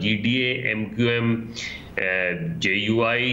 GDA, MQM, JUI,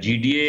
GDA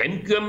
MQM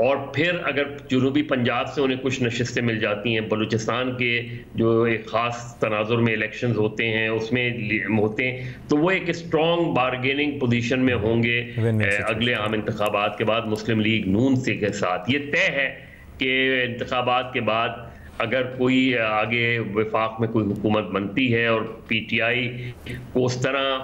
اور پھر اگر جنوبی پنجاب سے انہیں کچھ نشستیں مل جاتی ہیں، بلوچستان کے جو ایک خاص تناظر میں الیکشنز ہوتے ہیں اس میں ہوتے ہیں، تو وہ ایک اسٹرانگ بارگیننگ پوزیشن میں ہوں گے اگلے عام انتخابات کے بعد مسلم لیگ نون سے کے ساتھ۔ یہ طے ہے کہ انتخابات کے بعد اگر کوئی آگے وفاق میں کوئی حکومت بنتی ہے اور پی ٹی آئی کو اس طرح،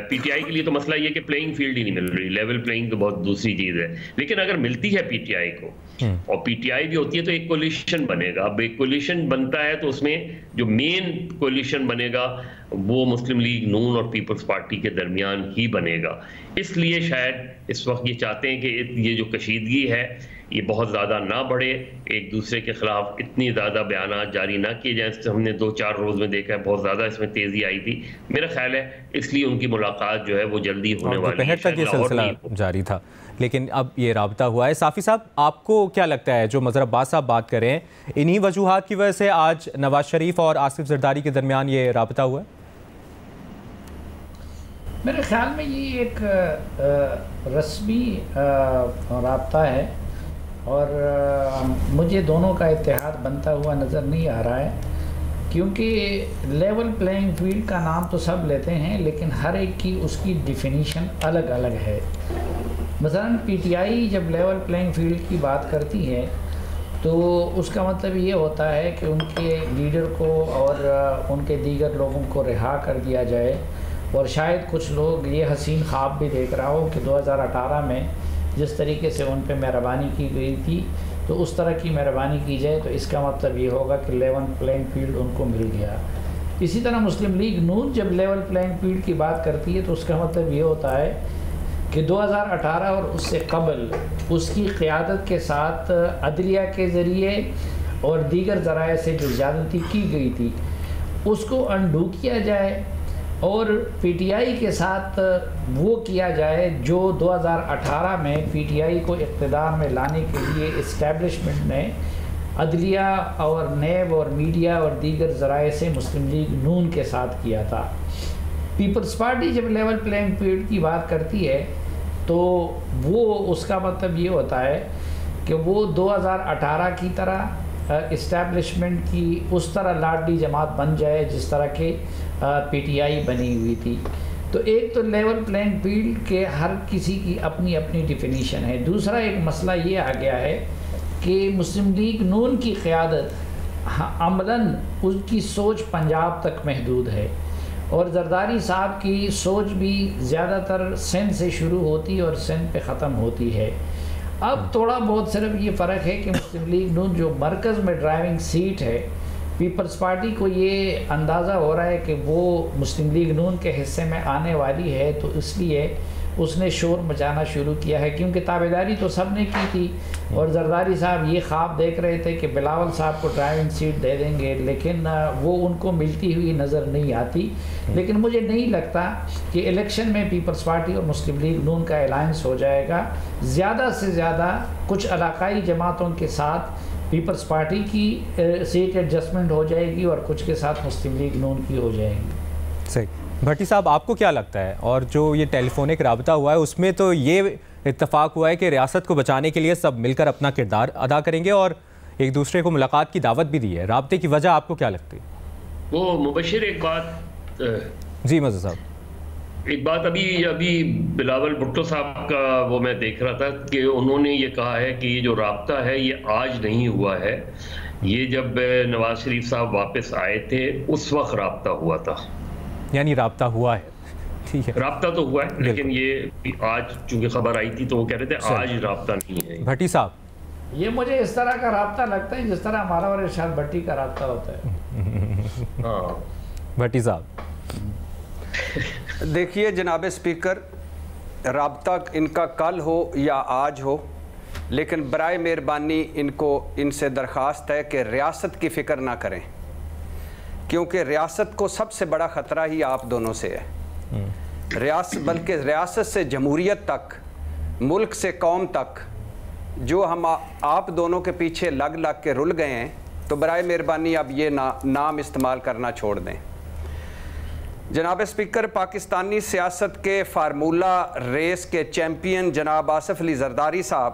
پی ٹی آئی کے لیے تو مسئلہ یہ کہ پلینگ فیلڈ ہی نہیں مل رہی، لیول پلینگ تو بہت دوسری چیز ہے، لیکن اگر ملتی ہے پی ٹی آئی کو اور پی ٹی آئی بھی ہوتی ہے تو ایک کولیشن بنے گا۔ اب ایک کولیشن بنتا ہے تو اس میں جو مین کولیشن بنے گا وہ مسلم لیگ نون اور پیپلز پارٹی کے درمیان ہی بنے گا۔ اس لیے شاید اس وقت یہ چاہتے ہیں کہ یہ جو کشیدگی ہے یہ بہت زیادہ نہ بڑھے، ایک دوسرے کے خلاف اتنی زیادہ بیانات جاری نہ کیے جائیں۔ ہم نے 2-4 روز میں دیکھا ہے بہت زیادہ اس میں تیزی آئی تھی، میرا خیال ہے اس لیے ان کی ملاقات جو ہے وہ جلدی ہونے والی ہے۔ دوپہر تک یہ سلسلہ جاری تھا لیکن اب یہ رابطہ ہوا ہے۔ صافی صاحب، آپ کو کیا لگتا ہے جو مظہر عباس صاحب بات کر رہے ہیں، انہی وجوہات کی وجہ سے آج نواز شریف اور آصف زرداری کے درمیان یہ رابطہ ہوا ہے؟ میرے خیال میں یہ ایک رسمی رابطہ ہے اور مجھے دونوں کا اتحاد بنتا ہوا نظر نہیں آ رہا ہے، کیونکہ لیول پلینگ فیلڈ کا نام تو سب لیتے ہیں لیکن ہر ایک کی اس کی ڈیفینیشن الگ الگ ہے۔ مثلاً پی ٹی آئی جب لیول پلینگ فیلڈ کی بات کرتی ہے تو اس کا مطلب یہ ہوتا ہے کہ ان کے لیڈر کو اور ان کے دیگر لوگوں کو رہا کر دیا جائے، اور شاید کچھ لوگ یہ حسین خواب بھی دیکھ رہا ہو کہ 2018 میں جس طریقے سے ان پہ مہربانی کی گئی تھی تو اس طرح کی مہربانی کی جائے، تو اس کا مطلب یہ ہوگا کہ لیول پلینگ فیلڈ ان کو مل گیا۔ اسی طرح مسلم لیگ نون جب لیول پلینگ فیلڈ کی بات کرتی ہے تو اس کا مطلب یہ ہوتا ہے کہ 2018 اور اس سے قبل اس کی قیادت کے ساتھ عدلیہ کے ذریعے اور دیگر ذرائع سے جو زیادتی کی گئی تھی اس کو انڈو کیا جائے، اور پی ٹی آئی کے ساتھ وہ کیا جائے جو 2018 میں پی ٹی آئی کو اقتدار میں لانے کے لیے اسٹیبلشمنٹ نے عدلیہ اور نیب اور میڈیا اور دیگر ذرائع سے مسلم لیگ نون کے ساتھ کیا تھا۔ پیپلز پارٹی جب لیول پلینگ فیلڈ کی بات کرتی ہے تو وہ اس کا مطلب یہ ہوتا ہے کہ وہ 2018 کی طرح اسٹیبلشمنٹ کی اس طرح لاڈلی جماعت بن جائے جس طرح کہ پی ٹی آئی بنی ہوئی تھی۔ تو ایک تو لیول پلینگ فیلڈ کے ہر کسی کی اپنی اپنی ڈیفینیشن ہے۔ دوسرا ایک مسئلہ یہ آ گیا ہے کہ مسلم لیگ نون کی قیادت عملاً اس کی سوچ پنجاب تک محدود ہے، اور زرداری صاحب کی سوچ بھی زیادہ تر سندھ سے شروع ہوتی اور سندھ پہ ختم ہوتی ہے۔ اب تھوڑا بہت صرف یہ فرق ہے کہ مسلم لیگ نون جو مرکز میں ڈرائیونگ سیٹ ہے، پیپلز پارٹی کو یہ اندازہ ہو رہا ہے کہ وہ مسلم لیگ نون کے حصے میں آنے والی ہے، تو اس لیے اس نے شور مچانا شروع کیا ہے، کیونکہ تابعداری تو سب نے کی تھی اور زرداری صاحب یہ خواب دیکھ رہے تھے کہ بلاول صاحب کو ڈرائیونگ سیٹ دے دیں گے، لیکن وہ ان کو ملتی ہوئی نظر نہیں آتی۔ لیکن مجھے نہیں لگتا کہ الیکشن میں پیپلز پارٹی اور مسلم لیگ نون کا الائنس ہو جائے گا۔ زیادہ سے زیادہ کچھ علاقائی جماعتوں کے ساتھ پیپلز پارٹی کی سیٹ ایڈجسٹمنٹ ہو جائے گی اور کچھ کے ساتھ مسلم لیگ نون کی ہو جائے گی۔ صحیح۔ بھٹی صاحب، آپ کو کیا لگتا ہے، اور جو یہ ٹیلی فونک رابطہ ہوا ہے اس میں تو یہ اتفاق ہوا ہے کہ ریاست کو بچانے کے لیے سب مل کر اپنا کردار ادا کریں گے اور ایک دوسرے کو ملاقات کی دعوت بھی دی ہے، رابطے کی وجہ آپ کو کیا لگتی ہے؟ وہ مبشر ایک بات جی مظہر صاحب، ایک بات ابھی بلاول بھٹو صاحب کا وہ میں دیکھ رہا تھا کہ انہوں نے یہ کہا ہے کہ یہ جو رابطہ ہے یہ آج نہیں ہوا ہے، یہ جب نواز شریف صاحب واپس آئے تھے اس وقت رابطہ ہوا تھا۔ یعنی رابطہ ہوا ہے، ٹھیک ہے، رابطہ تو ہوا ہے، لیکن یہ آج چونکہ خبر آئی تھی تو وہ کہہ رہے تھے آج رابطہ نہیں ہے۔ بھٹی صاحب، یہ مجھے اس طرح کا رابطہ لگتا ہے جس طرح ہمارا اور ارشاد بھٹی کا رابطہ ہوتا ہے۔ ہاں بھٹی صاحب، دیکھیے جناب اسپیکر، رابطہ ان کا کل ہو یا آج ہو، لیکن برائے مہربانی ان سے درخواست ہے کہ ریاست کی فکر نہ کریں، کیونکہ ریاست کو سب سے بڑا خطرہ ہی آپ دونوں سے ہے۔ بلکہ ریاست سے جمہوریت تک، ملک سے قوم تک، جو ہم آپ دونوں کے پیچھے لگ کے رل گئے ہیں، تو برائے مہربانی اب یہ نام استعمال کرنا چھوڑ دیں۔ جناب اسپیکر، پاکستانی سیاست کے فارمولہ ریس کے چیمپئن جناب آصف علی زرداری صاحب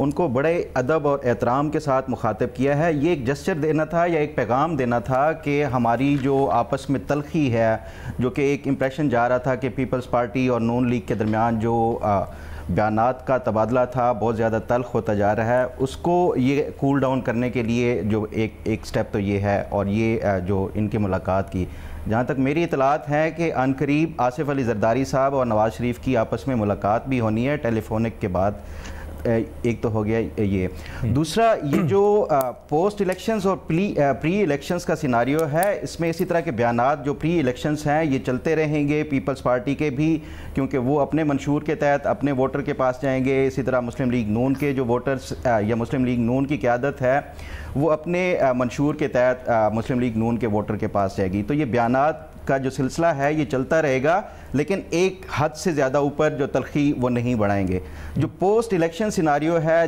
ان کو بڑے ادب اور احترام کے ساتھ مخاطب کیا ہے. یہ ایک جسچر دینا تھا یا ایک پیغام دینا تھا کہ ہماری جو آپس میں تلخی ہے, جو کہ ایک امپریشن جا رہا تھا کہ پیپلز پارٹی اور نون لیگ کے درمیان جو بیانات کا تبادلہ تھا بہت زیادہ تلخ ہوتا جا رہا ہے, اس کو یہ کول ڈاؤن کرنے کے لیے جو ایک سٹیپ تو یہ ہے. اور یہ جو ان کی ملاقات کی, جہاں تک میری اطلاعات ہیں کہ عن قریب آصف علی زرداری صاحب اور نواز شریف کی آپس میں ملاقات بھی ہونی ہے ٹیلی فونک کے بعد. ایک تو ہو گیا یہ. دوسرا, یہ جو پوسٹ الیکشنز اور پری الیکشنز کا سیناریو ہے, اس میں اسی طرح کے بیانات جو پری الیکشنز ہیں یہ چلتے رہیں گے پیپلز پارٹی کے بھی, کیونکہ وہ اپنے منشور کے تحت اپنے ووٹر کے پاس جائیں گے. اسی طرح مسلم لیگ نون کے جو ووٹرز یا مسلم لیگ نون کی قیادت ہے وہ اپنے منشور کے تحت مسلم لیگ نون کے ووٹر کے پاس جائے گی. تو یہ بیانات کا جو سلسلہ ہے یہ چلتا رہے گا, لیکن ایک حد سے زیادہ اوپر جو تلخی وہ نہیں بڑھائیں گے. جو پوسٹ الیکشن سیناریو ہے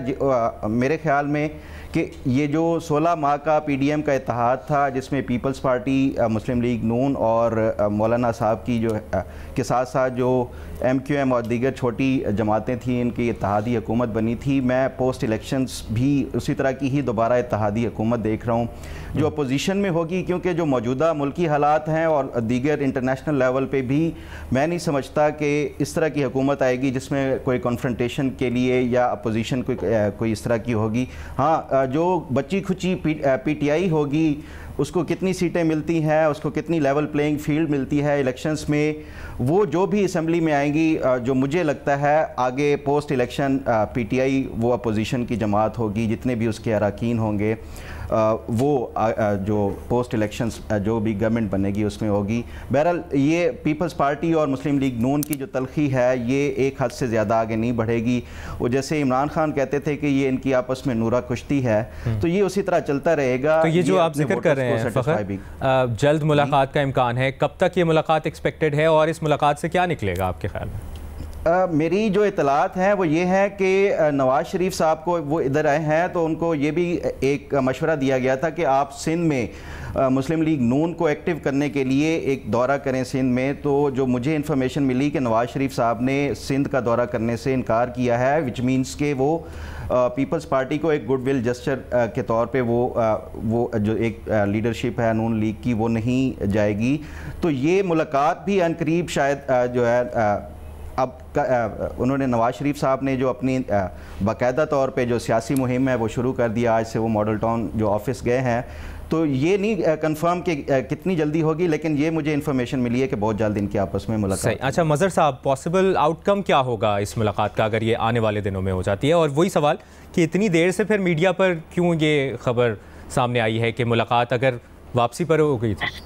میرے خیال میں کہ یہ جو 16 ماہ کا پی ڈی ایم کا اتحاد تھا, جس میں پیپلز پارٹی, مسلم لیگ نون اور مولانا صاحب کی جو کے ساتھ ساتھ جو ایم کیو ایم اور دیگر چھوٹی جماعتیں تھیں, ان کی اتحادی حکومت بنی تھی. میں پوسٹ الیکشنز بھی اسی طرح کی ہی دوبارہ اتحادی حکومت دیکھ رہا ہوں جو اپوزیشن میں ہوگی, کیونکہ جو موجودہ ملکی حالات ہیں اور دیگر انٹرنیشنل لیول پہ بھی میں نہیں سمجھتا کہ اس طرح کی حکومت آئے گی جس میں کوئی کنفرنٹیشن کے لیے یا اپوزیشن کوئی اس طرح کی ہوگی. ہاں, جو بچی کھچی پی ٹی آئی ہوگی اس کو کتنی سیٹیں ملتی ہیں, اس کو کتنی لیول پلینگ فیلڈ ملتی ہے الیکشنز میں, وہ جو بھی اسمبلی میں آئیں گی, جو مجھے لگتا ہے آگے post election P T I وہ اپوزیشن کی جماعت ہوگی, جتنے بھی اس کے اراکین ہوں گے وہ جو پوسٹ الیکشنز جو بھی گورنمنٹ بنے گی اس میں ہوگی. بہرحال یہ پیپلز پارٹی اور مسلم لیگ نون کی جو تلخی ہے یہ ایک حد سے زیادہ آگے نہیں بڑھے گی. وہ جیسے عمران خان کہتے تھے کہ یہ ان کی آپس میں نورہ کشتی ہے, تو یہ اسی طرح چلتا رہے گا. تو یہ جو آپ ذکر کر رہے ہیں فخر, جلد ملاقات کا امکان ہے, کب تک یہ ملاقات ایکسپیکٹڈ ہے اور اس ملاقات سے کیا نکلے گا آپ کے خیال میں؟ میری جو اطلاعات ہیں وہ یہ ہے کہ نواز شریف صاحب کو وہ ادھر آئے ہیں تو ان کو یہ بھی ایک مشورہ دیا گیا تھا کہ آپ سندھ میں مسلم لیگ نون کو ایکٹیو کرنے کے لیے ایک دورہ کریں سندھ میں. تو جو مجھے انفارمیشن ملی کہ نواز شریف صاحب نے سندھ کا دورہ کرنے سے انکار کیا ہے, وچ مینس کہ وہ پیپلز پارٹی کو ایک گڈ ول جسچر کے طور پہ وہ جو ایک لیڈرشپ ہے نون لیگ کی وہ نہیں جائے گی. تو یہ ملاقات بھی عن قریب شاید جو ہے, اب انہوں نے نواز شریف صاحب نے جو اپنی باقاعدہ طور پہ جو سیاسی مہم ہے وہ شروع کر دیا, آج سے وہ ماڈل ٹاؤن جو آفس گئے ہیں. تو یہ نہیں کنفرم کہ کتنی جلدی ہوگی, لیکن یہ مجھے انفارمیشن ملی ہے کہ بہت جلد ان کے آپس میں ملاقات. صحیح. اچھا مظہر صاحب, پاسبل آؤٹ کم کیا ہوگا اس ملاقات کا اگر یہ آنے والے دنوں میں ہو جاتی ہے؟ اور وہی سوال کہ اتنی دیر سے پھر میڈیا پر کیوں یہ خبر سامنے آئی ہے کہ ملاقات اگر واپسی پر ہو گئی تھی؟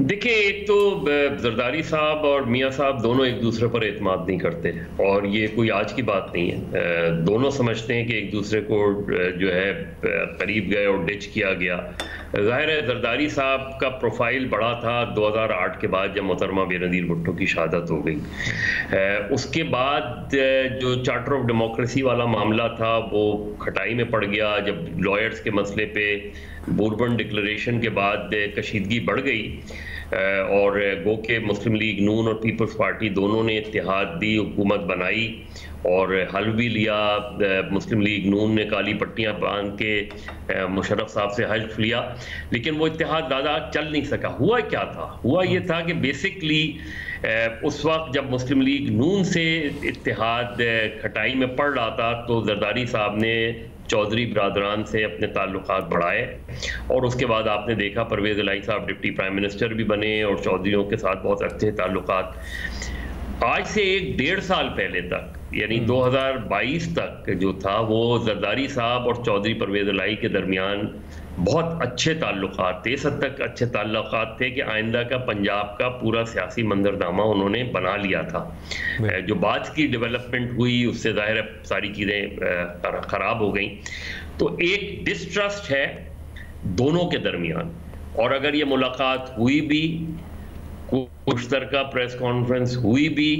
دیکھیں, ایک تو زرداری صاحب اور میاں صاحب دونوں ایک دوسرے پر اعتماد نہیں کرتے, اور یہ کوئی آج کی بات نہیں ہے. دونوں سمجھتے ہیں کہ ایک دوسرے کو جو ہے قریب گئے اور ڈچ کیا گیا. ظاہر ہے زرداری صاحب کا پروفائل بڑا تھا 2008 کے بعد جب محترمہ بے نظیر بھٹو کی شہادت ہو گئی. اس کے بعد جو چارٹر آف ڈیموکریسی والا معاملہ تھا وہ کھٹائی میں پڑ گیا جب لائرز کے مسئلے پہ بوربن ڈکلریشن کے بعد کشیدگی بڑھ گئی, اور گو کہ مسلم لیگ نون اور پیپلز پارٹی دونوں نے اتحادی حکومت بنائی اور حل بھی لیا. مسلم لیگ نون نے کالی پٹیاں باندھ کے مشرف صاحب سے حلف لیا, لیکن وہ اتحاد زیادہ چل نہیں سکا. ہوا کیا تھا؟ ہوا یہ تھا کہ بیسکلی اس وقت جب مسلم لیگ نون سے اتحاد کھٹائی میں پڑ رہا تھا تو زرداری صاحب نے چودھری برادران سے اپنے تعلقات بڑھائے, اور اس کے بعد آپ نے دیکھا پرویز الہی صاحب ڈپٹی پرائم منسٹر بھی بنے اور چودھریوں کے ساتھ بہت اچھے تعلقات. آج سے 1.5 سال پہلے تک یعنی 2022 تک جو تھا وہ زرداری صاحب اور چودھری پرویز الہی کے درمیان بہت اچھے تعلقات تھے. اس حد تک اچھے تعلقات تھے کہ آئندہ کا پنجاب کا پورا سیاسی منظرنامہ انہوں نے بنا لیا تھا. جو بعد کی ڈیولپمنٹ ہوئی اس سے ظاہر ہے ساری چیزیں خراب ہو گئیں. تو ایک ڈسٹرسٹ ہے دونوں کے درمیان, اور اگر یہ ملاقات ہوئی بھی, مشترکہ پریس کانفرنس ہوئی بھی,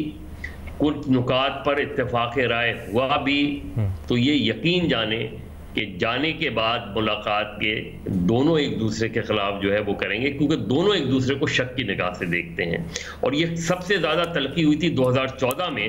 کچھ نکات پر اتفاق رائے ہوا بھی, تو یہ یقین جانے کہ جانے کے بعد ملاقات کے دونوں ایک دوسرے کے خلاف جو ہے وہ کریں گے, کیونکہ دونوں ایک دوسرے کو شک کی نگاہ سے دیکھتے ہیں. اور یہ سب سے زیادہ تلخی ہوئی تھی 2014 میں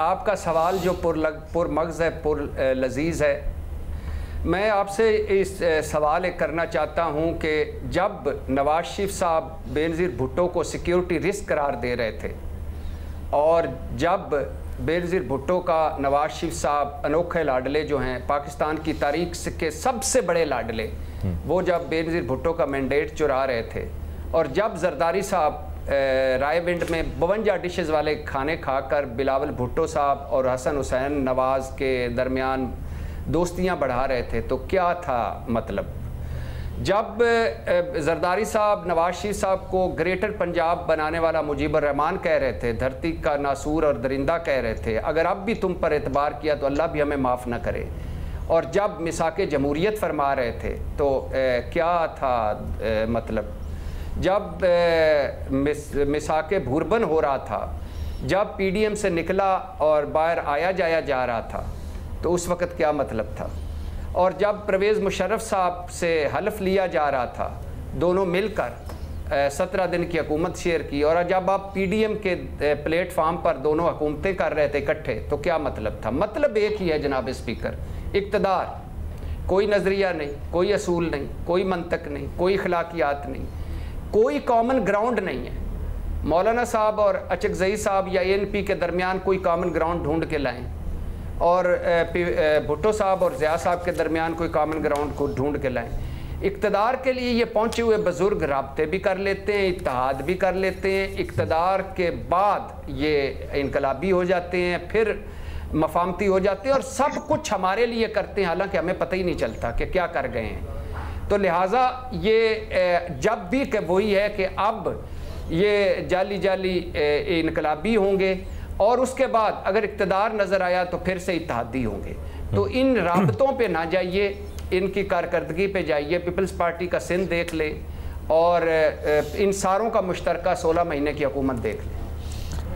آپ کا سوال جو پر مغز ہے، پر لذیذ ہے. میں آپ سے اس سوال ایک کرنا چاہتا ہوں کہ جب نواز شریف صاحب بینظیر بھٹو کو سیکیورٹی رسک قرار دے رہے تھے، اور جب بینظیر بھٹو کا نواز شریف صاحب انوکھے لاڈلے جو ہیں پاکستان کی تاریخ کے سب سے بڑے لاڈلے، وہ جب بینظیر بھٹو کا مینڈیٹ چرا رہے تھے، اور جب زرداری صاحب رائے ونڈ میں 52 ڈشز والے کھانے کھا کر بلاول بھٹو صاحب اور حسن حسین نواز کے درمیان دوستیاں بڑھا رہے تھے، تو کیا تھا مطلب؟ جب زرداری صاحب نواز شریف صاحب کو گریٹر پنجاب بنانے والا مجیب الرحمان کہہ رہے تھے، دھرتی کا ناسور اور درندہ کہہ رہے تھے، اگر اب بھی تم پر اعتبار کیا تو اللہ بھی ہمیں معاف نہ کرے، اور جب مساک جمہوریت فرما رہے تھے تو کیا تھا مطلب؟ جب مساک بھوربن ہو رہا تھا، جب پی ڈی ایم سے نکلا اور باہر آیا جایا جا رہا تھا، تو اس وقت کیا مطلب تھا؟ اور جب پرویز مشرف صاحب سے حلف لیا جا رہا تھا، دونوں مل کر 17 دن کی حکومت شیئر کی، اور جب آپ پی ڈی ایم کے پلیٹ فارم پر دونوں حکومتیں کر رہے تھے اکٹھے، تو کیا مطلب تھا؟ مطلب ایک ہی ہے جناب اسپیکر، اقتدار. کوئی نظریہ نہیں، کوئی اصول نہیں، کوئی منطق نہیں، کوئی اخلاقیات نہیں، کوئی کامن گراؤنڈ نہیں ہے. مولانا صاحب اور اچکزئی صاحب یا اے این پی کے درمیان کوئی کامن گراؤنڈ ڈھونڈ کے لائیں، اور بھٹو صاحب اور ضیاء صاحب کے درمیان کوئی کامن گراؤنڈ کو ڈھونڈ کے لائیں. اقتدار کے لیے یہ پہنچے ہوئے بزرگ رابطے بھی کر لیتے ہیں، اتحاد بھی کر لیتے ہیں، اقتدار کے بعد یہ انقلابی ہو جاتے ہیں، پھر مفاہمتی ہو جاتے ہیں، اور سب کچھ ہمارے لیے کرتے ہیں، حالانکہ ہمیں پتہ ہی نہیں چلتا کہ کیا کر گئے ہیں. تو لہٰذا یہ جب بھی کہ وہی ہے کہ اب یہ جعلی انقلابی ہوں گے، اور اس کے بعد اگر اقتدار نظر آیا تو پھر سے اتحادی ہوں گے. تو ان رابطوں پہ نہ جائیے، ان کی کارکردگی پہ جائیے. پیپلز پارٹی کا سندھ دیکھ لیں، اور ان ساروں کا مشترکہ 16 مہینے کی حکومت دیکھ لیں.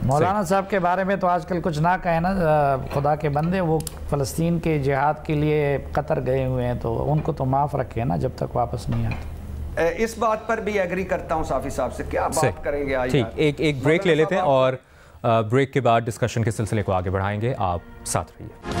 مولانا صاحب کے بارے میں تو آج کل کچھ نہ کہیں نا، خدا کے بندے وہ فلسطین کے جہاد کے لیے قطر گئے ہوئے ہیں، تو ان کو تو معاف رکھے نا جب تک واپس نہیں آتے. اس بات پر بھی ایگری کرتا ہوں صافی صاحب سے. کیا بات کریں گے آج؟ ٹھیک، ایک بریک لے لیتے ہیں، اور بریک کے بعد ڈسکشن کے سلسلے کو آگے بڑھائیں گے. آپ ساتھ رہیے.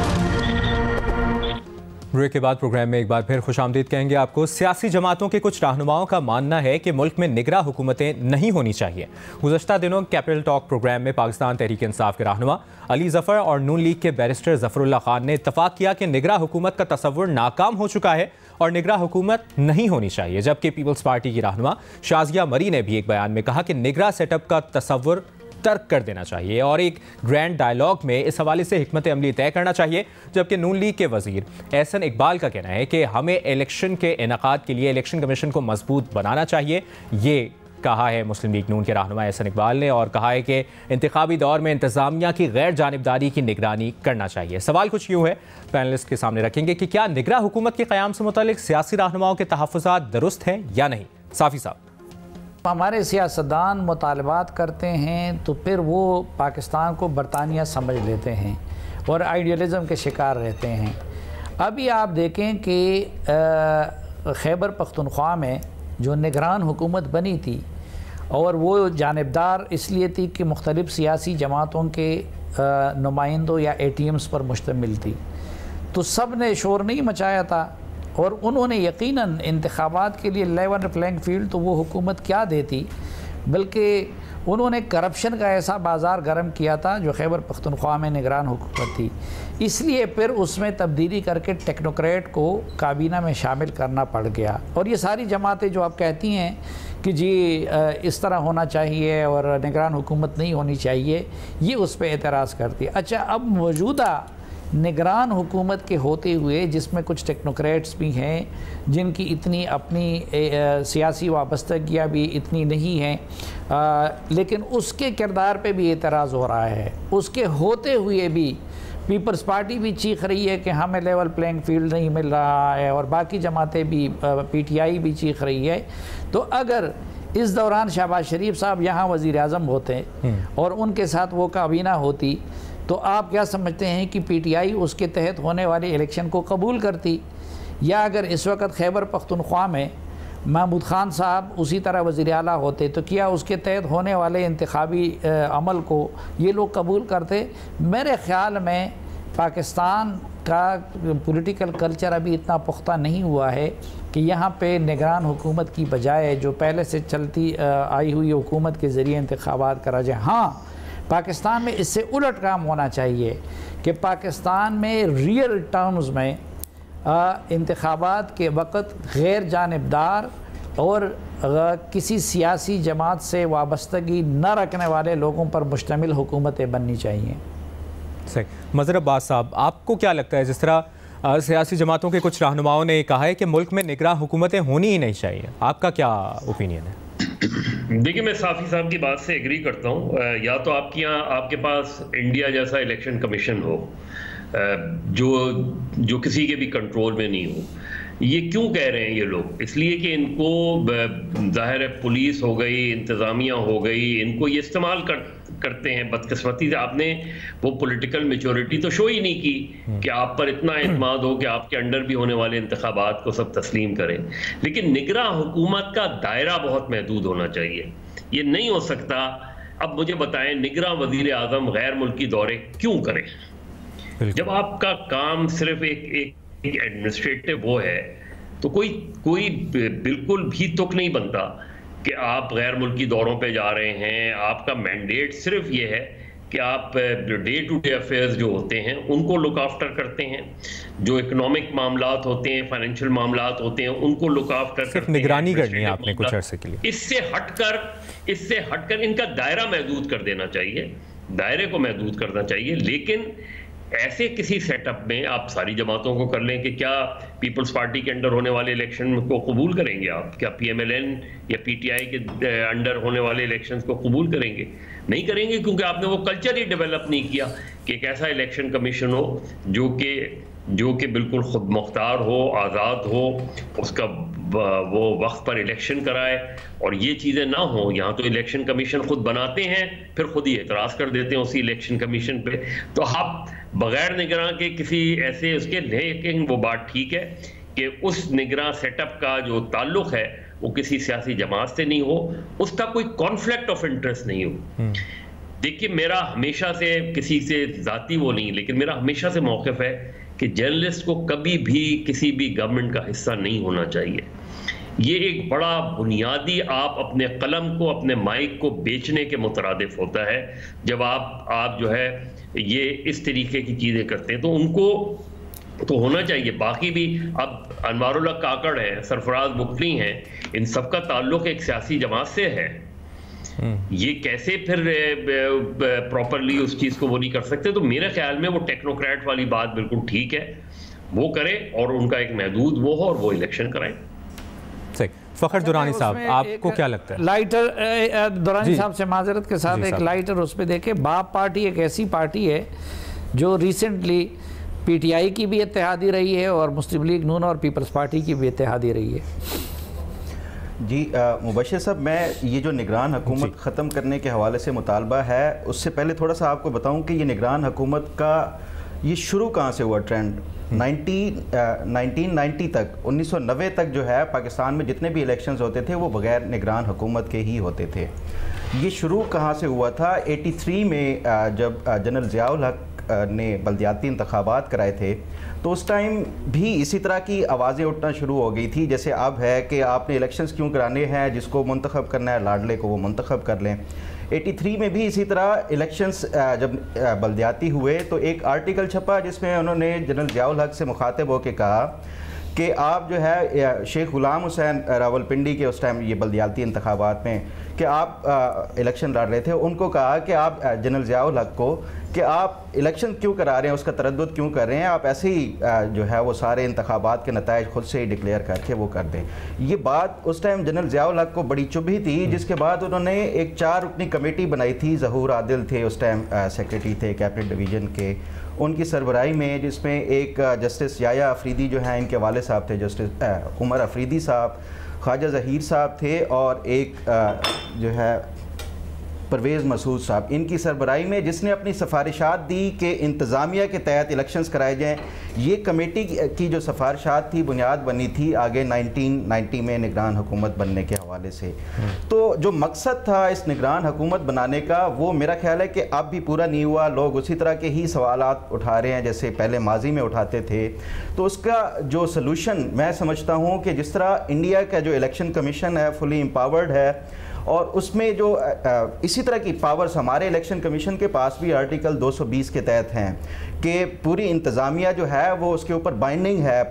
بریک کے بعد پروگرام میں ایک بار پھر خوش آمدید کہیں گے آپ کو. سیاسی جماعتوں کے کچھ رہنماؤں کا ماننا ہے کہ ملک میں نگراں حکومتیں نہیں ہونی چاہیے. گزشتہ دنوں کیپٹل ٹاک پروگرام میں پاکستان تحریک انصاف کے رہنما علی ظفر اور نون لیگ کے بیرسٹر ظفر اللہ خان نے اتفاق کیا کہ نگراں حکومت کا تصور ناکام ہو چکا ہے اور نگراں حکومت نہیں ہونی چاہیے. جبکہ پیپلز پارٹی کی رہنما شازیہ مری نے بھی ایک بیان میں کہا کہ نگراں سیٹ اپ کا تصور ترک کر دینا چاہیے اور ایک گرینڈ ڈائیلاگ میں اس حوالے سے حکمت عملی طے کرنا چاہیے. جبکہ نون لیگ کے وزیر احسن اقبال کا کہنا ہے کہ ہمیں الیکشن کے انعقاد کے لیے الیکشن کمیشن کو مضبوط بنانا چاہیے. یہ کہا ہے مسلم لیگ نون کے رہنما احسن اقبال نے، اور کہا ہے کہ انتخابی دور میں انتظامیہ کی غیر جانبداری کی نگرانی کرنا چاہیے. سوال کچھ یوں ہے، پینلسٹ کے سامنے رکھیں گے کہ کیا نگراں حکومت کے قیام سے متعلق سیاسی رہنماؤں کے تحفظات درست ہیں یا نہیں؟ صافی صاحب. ہمارے سیاستدان مطالبات کرتے ہیں تو پھر وہ پاکستان کو برطانیہ سمجھ لیتے ہیں اور آئیڈیالزم کے شکار رہتے ہیں. ابھی آپ دیکھیں کہ خیبر پختونخوا میں جو نگران حکومت بنی تھی، اور وہ جانبدار اس لیے تھی کہ مختلف سیاسی جماعتوں کے نمائندوں یا اے ٹی ایمز پر مشتمل تھی، تو سب نے شور نہیں مچایا تھا، اور انہوں نے یقیناً انتخابات کے لیے لیول پلینگ فیلڈ تو وہ حکومت کیا دیتی، بلکہ انہوں نے کرپشن کا ایسا بازار گرم کیا تھا جو خیبر پختونخوا میں نگران حکومت تھی. اس لیے پھر اس میں تبدیلی کر کے ٹیکنوکریٹ کو کابینہ میں شامل کرنا پڑ گیا. اور یہ ساری جماعتیں جو آپ کہتی ہیں کہ جی اس طرح ہونا چاہیے اور نگران حکومت نہیں ہونی چاہیے، یہ اس پہ اعتراض کرتی. اچھا، اب موجودہ نگران حکومت کے ہوتے ہوئے جس میں کچھ ٹیکنوکریٹس بھی ہیں جن کی اتنی اپنی سیاسی وابستگیاں بھی اتنی نہیں ہیں، لیکن اس کے کردار پہ بھی اعتراض ہو رہا ہے. اس کے ہوتے ہوئے بھی پیپلز پارٹی بھی چیخ رہی ہے کہ ہمیں لیول پلینگ فیلڈ نہیں مل رہا ہے، اور باقی جماعتیں بھی، پی ٹی آئی بھی چیخ رہی ہے. تو اگر اس دوران شہباز شریف صاحب یہاں وزیر اعظم ہوتے اور ان کے ساتھ وہ کابینہ ہوتی، تو آپ کیا سمجھتے ہیں کہ پی ٹی آئی اس کے تحت ہونے والے الیکشن کو قبول کرتی؟ یا اگر اس وقت خیبر پختونخوا میں محمود خان صاحب اسی طرح وزیر اعلیٰ ہوتے تو کیا اس کے تحت ہونے والے انتخابی عمل کو یہ لوگ قبول کرتے؟ میرے خیال میں پاکستان کا پولیٹیکل کلچر ابھی اتنا پختہ نہیں ہوا ہے کہ یہاں پہ نگران حکومت کی بجائے جو پہلے سے چلتی آئی ہوئی حکومت کے ذریعے انتخابات کرا جائے۔ ہاں، پاکستان میں اس سے الٹ کام ہونا چاہیے کہ پاکستان میں ریئل ٹرمز میں انتخابات کے وقت غیر جانبدار اور کسی سیاسی جماعت سے وابستگی نہ رکھنے والے لوگوں پر مشتمل حکومتیں بننی چاہیے۔ صحیح۔ مظہر عباس صاحب، آپ کو کیا لگتا ہے، جس طرح سیاسی جماعتوں کے کچھ رہنماؤں نے کہا ہے کہ ملک میں نگراں حکومتیں ہونی ہی نہیں چاہیے، آپ کا کیا اوپینین ہے؟ دیکھیے، میں صافی صاحب کی بات سے ایگری کرتا ہوں۔ یا تو آپ کے پاس انڈیا جیسا الیکشن کمیشن ہو جو کسی کے بھی کنٹرول میں نہیں ہو۔ یہ کیوں کہہ رہے ہیں یہ لوگ؟ اس لیے کہ ان کو ظاہر ہے پولیس ہو گئی، انتظامیہ ہو گئی، ان کو یہ استعمال کرتے ہیں۔ بدقسمتی سے آپ نے وہ پولیٹیکل میچورٹی تو شو ہی نہیں کی کہ آپ پر اتنا اعتماد ہو کہ آپ کے انڈر بھی ہونے والے انتخابات کو سب تسلیم کریں۔ لیکن نگراں حکومت کا دائرہ بہت محدود ہونا چاہیے۔ یہ نہیں ہو سکتا۔ اب مجھے بتائیں، نگراں وزیر اعظم غیر ملکی دورے کیوں کریں جب آپ کا کام صرف ایک ایڈمنسٹریٹو وہ ہے؟ تو کوئی بالکل بھی تک نہیں بنتا کہ آپ غیر ملکی دوروں پہ جا رہے ہیں۔ آپ کا مینڈیٹ صرف یہ ہے کہ آپ ڈے ٹو ڈے افیئرز جو ہوتے ہیں ان کو لک آفٹر کرتے ہیں، جو اکنامک معاملات ہوتے ہیں، فائنینشیل معاملات ہوتے ہیں، ان کو لک آفٹر کرتے ہیں۔ نگرانی کرنی ہے آپ نے کچھ عرصے کے لیے۔ اس سے ہٹ کر ان کا دائرہ محدود کر دینا چاہیے، دائرے کو محدود کرنا چاہیے۔ لیکن ایسے کسی سیٹ اپ میں آپ ساری جماعتوں کو کر لیں کہ کیا پیپلز پارٹی کے انڈر ہونے والے الیکشن کو قبول کریں گے آپ؟ کیا پی ایم ایل این یا پی ٹی آئی کے انڈر ہونے والے الیکشنز کو قبول کریں گے؟ نہیں کریں گے، کیونکہ آپ نے وہ کلچر ہی ڈیولپ نہیں کیا کہ ایک ایسا الیکشن کمیشن ہو جو کہ بالکل خود مختار ہو، آزاد ہو، اس کا وہ وقت پر الیکشن کرائے، اور یہ چیزیں نہ ہوں۔ یہاں تو الیکشن کمیشن خود بناتے ہیں، پھر خود ہی اعتراض کر دیتے ہیں اسی الیکشن کمیشن پہ۔ تو آپ بغیر نگراں کے کسی ایسے اس کے، لیکن وہ بات ٹھیک ہے کہ اس نگراں سیٹ اپ کا جو تعلق ہے وہ کسی سیاسی جماعت سے نہیں ہو، اس کا کوئی کانفلکٹ آف انٹرسٹ نہیں ہو۔ دیکھیے، میرا ہمیشہ سے کسی سے ذاتی وہ نہیں، لیکن میرا ہمیشہ سے موقف ہے کہ جرنلسٹ کو کبھی بھی کسی بھی گورنمنٹ کا حصہ نہیں ہونا چاہیے۔ یہ ایک بڑا بنیادی، آپ اپنے قلم کو، اپنے مائک کو بیچنے کے مترادف ہوتا ہے جب آپ جو ہے یہ اس طریقے کی چیزیں کرتے ہیں، تو ان کو تو ہونا چاہیے۔ باقی بھی اب انوار اللہ کاکڑ ہیں، سرفراز بکلی ہیں، ان سب کا تعلق ایک سیاسی جماعت سے ہے۔ یہ کیسے پھر پراپرلی اس چیز کو وہ نہیں کر سکتے؟ تو میرے خیال میں وہ ٹیکنوکریٹ والی بات بالکل ٹھیک ہے، وہ کریں اور ان کا ایک محدود وہ ہو اور وہ الیکشن کرائیں۔ فخر دورانی صاحب، آپ کو کیا لگتا ہے؟ لائٹر دورانی صاحب سے معذرت کے ساتھ ایک لائٹر اس پہ دیکھیں، باپ پارٹی ایک ایسی پارٹی ہے جو ریسنٹلی پی ٹی آئی کی بھی اتحادی رہی ہے اور مسلم لیگ نون اور پیپلز پارٹی کی بھی اتحادی رہی ہے۔ جی مبشر صاحب، میں یہ جو نگران حکومت ختم کرنے کے حوالے سے مطالبہ ہے، اس سے پہلے تھوڑا سا آپ کو بتاؤں کہ یہ نگران حکومت کا یہ شروع کہاں سے ہوا ٹرینڈ؟ 1990 تک، 1990 تک جو ہے پاکستان میں جتنے بھی الیکشنز ہوتے تھے وہ بغیر نگران حکومت کے ہی ہوتے تھے۔ یہ شروع کہاں سے ہوا تھا؟ 83 میں جب جنرل ضیاء الحق نے بلدیاتی انتخابات کرائے تھے تو اس ٹائم بھی اسی طرح کی آوازیں اٹھنا شروع ہو گئی تھی جیسے اب ہے کہ آپ نے الیکشنز کیوں کرانے ہیں، جس کو منتخب کرنا ہے لاڈلے کو وہ منتخب کر لیں۔ 83 میں بھی اسی طرح الیکشنز جب بلدیاتی ہوئے تو ایک آرٹیکل چھپا جس میں انہوں نے جنرل ضیاء الحق سے مخاطب ہو کے کہا کہ آپ جو ہے شیخ غلام حسین راولپنڈی کے اس ٹائم یہ بلدیاتی انتخابات میں کہ آپ الیکشن لڑ رہے تھے، ان کو کہا کہ آپ جنرل ضیاء الحق کو کہ آپ الیکشن کیوں کرا رہے ہیں، اس کا تردد کیوں کر رہے ہیں، آپ ایسے ہی جو ہے وہ سارے انتخابات کے نتائج خود سے ہی ڈکلیئر کر کے وہ کر دیں۔ یہ بات اس ٹائم جنرل ضیاء الحق کو بڑی چبھی تھی، جس کے بعد انہوں نے ایک 4 رکنی کمیٹی بنائی تھی، ظہور عادل تھے اس ٹائم سیکریٹری تھے کیبنٹ ڈویژن کے، ان کی سربراہی میں، جس میں ایک جسٹس یحییٰ افریدی جو ہیں ان کے والد صاحب تھے، جسٹس عمر افریدی صاحب، خواجہ ظہیر صاحب تھے، اور ایک جو ہے پرویز مسعود صاحب، ان کی سربراہی میں، جس نے اپنی سفارشات دی کہ انتظامیہ کے تحت الیکشنز کرائے جائیں. یہ کمیٹی کی جو سفارشات تھی بنیاد بنی تھی آگے 1990 میں نگران حکومت بننے کے حوالے سے. تو جو مقصد تھا اس نگران حکومت بنانے کا وہ میرا خیال ہے کہ اب بھی پورا نہیں ہوا. لوگ اسی طرح کے ہی سوالات اٹھا رہے ہیں جیسے پہلے ماضی میں اٹھاتے تھے. تو اس کا جو سلوشن میں سمجھتا ہوں کہ جس طرح انڈیا کا جو الیکشن کمیشن ہے فلی امپاورڈ ہے، اور اس میں جو اسی طرح کی پاورز ہمارے الیکشن کمیشن کے پاس بھی آرٹیکل 220 کے تحت ہیں کہ پوری انتظامیہ جو ہے وہ اس کے اوپر بائنڈنگ ہے.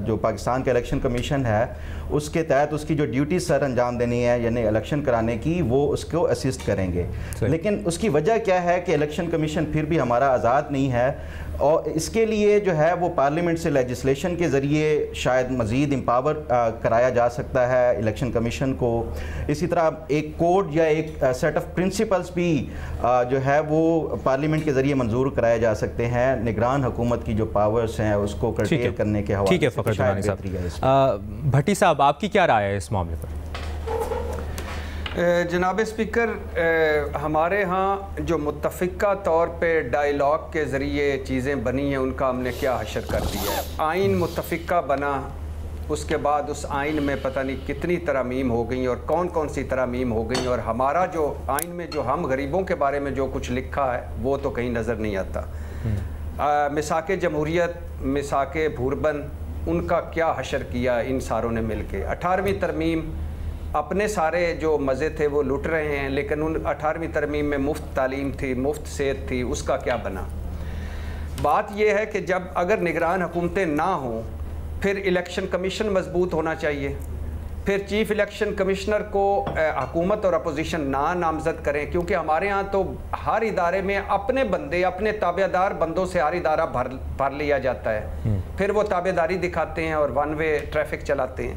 جو پاکستان کا الیکشن کمیشن ہے اس کے تحت اس کی جو ڈیوٹی سر انجام دینی ہے یعنی الیکشن کرانے کی، وہ اس کو اسسٹ کریں گے. لیکن اس کی وجہ کیا ہے کہ الیکشن کمیشن پھر بھی ہمارا آزاد نہیں ہے، اور اس کے لیے جو ہے وہ پارلیمنٹ سے لیجسلیشن کے ذریعے شاید مزید امپاور کرایا جا سکتا ہے الیکشن کمیشن کو. اسی طرح ایک کوڈ یا ایک سیٹ آف پرنسپلز بھی جو ہے وہ پارلیمنٹ کے ذریعے منظور کرائے جا سکتے ہیں نگران حکومت کی جو پاورز ہیں اس کو کرٹیل کرنے کے حوالے سے. ٹھیک ہے فخر درانی صاحب. بھٹی صاحب آپ کی کیا رائے ہے اس معاملے پر؟ جناب اسپیکر، ہمارے ہاں جو متفقہ طور پہ ڈائیلاگ کے ذریعے چیزیں بنی ہیں ان کا ہم نے کیا حشر کر دیا ہے. آئین متفقہ بنا، اس کے بعد اس آئین میں پتہ نہیں کتنی ترامیم ہو گئیں اور کون کون سی ترامیم ہو گئیں، اور ہمارا جو آئین میں جو ہم غریبوں کے بارے میں جو کچھ لکھا ہے وہ تو کہیں نظر نہیں آتا. میثاق جمہوریت، میثاق بھوربن، ان کا کیا حشر کیا ان ساروں نے مل کے. 18ویں ترمیم اپنے سارے جو مزے تھے وہ لٹ رہے ہیں، لیکن ان 18ویں ترمیم میں مفت تعلیم تھی، مفت صحت تھی، اس کا کیا بنا. بات یہ ہے کہ جب اگر نگران حکومتیں نہ ہوں پھر الیکشن کمیشن مضبوط ہونا چاہیے، پھر چیف الیکشن کمشنر کو حکومت اور اپوزیشن نہ نامزد کریں، کیونکہ ہمارے ہاں تو ہر ادارے میں اپنے بندے، اپنے تابع دار بندوں سے ہر ادارہ بھر لیا جاتا ہے، پھر وہ تابع داری دکھاتے ہیں اور ون وے ٹریفک چلاتے ہیں.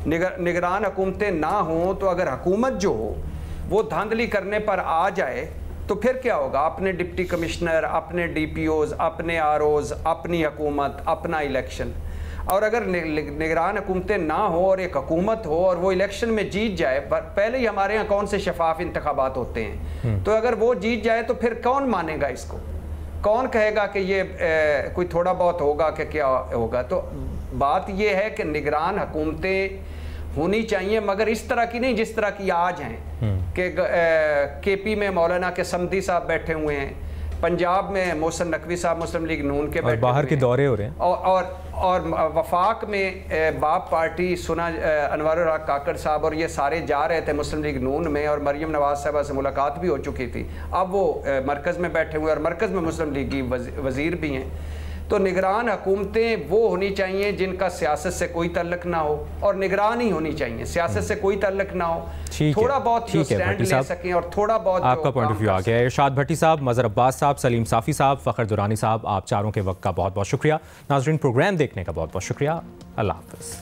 نگران حکومتیں نہ ہوں تو اگر حکومت جو ہو وہ دھاندلی کرنے پر آ جائے تو پھر کیا ہوگا؟ اپنے ڈپٹی کمشنر، اپنے ڈی پی اوز، اپنے آر اوز، اپنی حکومت، اپنا الیکشن. اور اگر نگران حکومتیں نہ ہوں اور ایک حکومت ہو اور وہ الیکشن میں جیت جائے، پہلے ہی ہمارے یہاں کون سے شفاف انتخابات ہوتے ہیں، تو اگر وہ جیت جائے تو پھر کون مانے گا اس کو؟ کون کہے گا کہ یہ کوئی تھوڑا بہت ہوگا کہ کیا ہوگا؟ تو بات یہ ہے کہ نگران حکومتیں ہونی چاہیے، مگر اس طرح کی نہیں جس طرح کی آج ہیں کہ کے پی میں مولانا کے سمدی صاحب بیٹھے ہوئے ہیں، پنجاب میں محسن نقوی صاحب مسلم لیگ نون کے بیٹھے باہر کے دورے ہو رہے ہیں، اور وفاق میں باپ پارٹی سنا انوار الحق کاکڑ صاحب اور یہ سارے جا رہے تھے مسلم لیگ نون میں، اور مریم نواز صاحبہ سے ملاقات بھی ہو چکی تھی. اب وہ مرکز میں بیٹھے ہوئے اور مرکز میں مسلم لیگ کی وزیر بھی ہیں. تو نگران حکومتیں وہ ہونی چاہیے جن کا سیاست سے کوئی تعلق نہ ہو، اور نگران ہی ہونی چاہیے، سیاست سے کوئی تعلق نہ ہو، تھوڑا بہت جو سٹینڈ لے سکیں اور تھوڑا بہت آپ کا پوائنٹ آف ویو آ گیا ہے. ارشاد بھٹی صاحب، مظہر عباس صاحب، سلیم صافی صاحب، فخر درانی صاحب، آپ چاروں کے وقت کا بہت بہت شکریہ. ناظرین، پروگرام دیکھنے کا بہت بہت شکریہ. اللہ حافظ.